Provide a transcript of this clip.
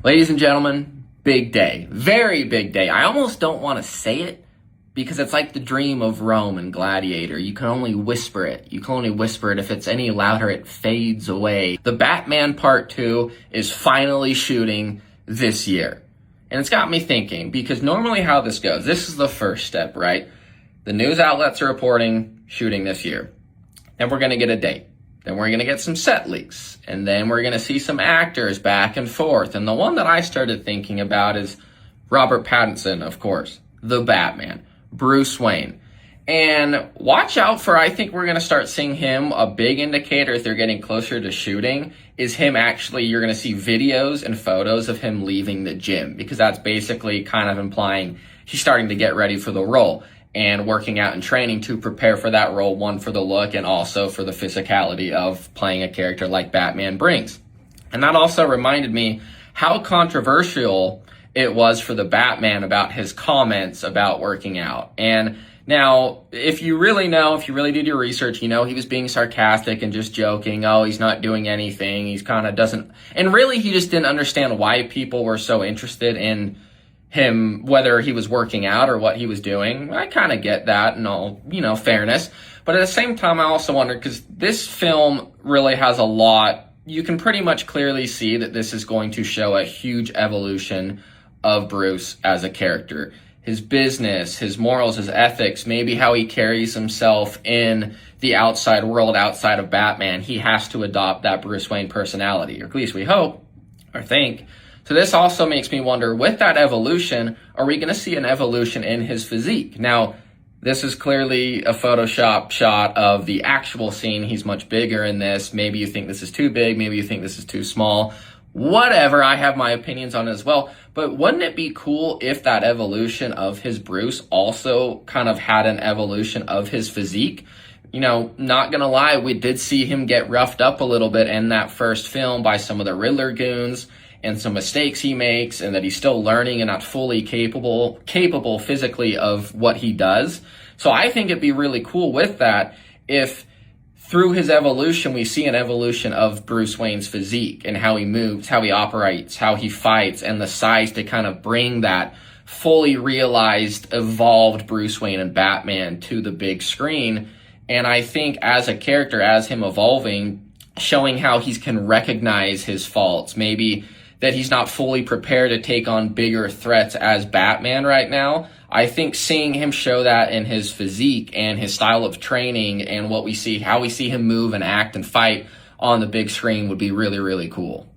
Ladies and gentlemen, big day. Very big day. I almost don't want to say it because it's like the dream of Rome and Gladiator. You can only whisper it. You can only whisper it. If it's any louder, it fades away. The Batman Part 2 is finally shooting this year. And it's got me thinking, because normally how this goes, this is the first step, right? The news outlets are reporting shooting this year. Then we're going to get a date. Then we're going to get some set leaks. And then we're going to see some actors back and forth. And the one that I started thinking about is Robert Pattinson, of course, the Batman, Bruce Wayne. And watch out for, I think we're going to start seeing him. A big indicator if they're getting closer to shooting is him actually, you're going to see videos and photos of him leaving the gym, because that's basically kind of implying he's starting to get ready for the role and working out and training to prepare for that role, one, for the look and also for the physicality of playing a character like Batman brings. And that also reminded me how controversial it was for the Batman about his comments about working out. And now, if you really did your research, you know he was being sarcastic and just joking. Oh, he's not doing anything. He's kind of doesn't. And really, he just didn't understand why people were so interested in him, whether he was working out or what he was doing. I kind of get that and all, fairness. But at the same time, I also wonder, because this film really has a lot, you can pretty much clearly see that this is going to show a huge evolution of Bruce as a character. His business, his morals, his ethics, maybe how he carries himself in the outside world outside of Batman. He has to adopt that Bruce Wayne personality, or at least we hope or think. So this also makes me wonder, with that evolution, are we going to see an evolution in his physique? Now, this is clearly a Photoshop shot of the actual scene. He's much bigger in this. Maybe you think this is too big. Maybe you think this is too small. Whatever, I have my opinions on it as well. But wouldn't it be cool if that evolution of his Bruce also kind of had an evolution of his physique? Not gonna lie, we did see him get roughed up a little bit in that first film by some of the Riddler goons and some mistakes he makes, and that he's still learning and not fully capable physically of what he does. So I think it'd be really cool with that if through his evolution, we see an evolution of Bruce Wayne's physique and how he moves, how he operates, how he fights, and the size to kind of bring that fully realized, evolved Bruce Wayne and Batman to the big screen. And I think as a character, as him evolving, showing how he can recognize his faults, maybe that he's not fully prepared to take on bigger threats as Batman right now. I think seeing him show that in his physique and his style of training and how we see him move and act and fight on the big screen would be really, really cool.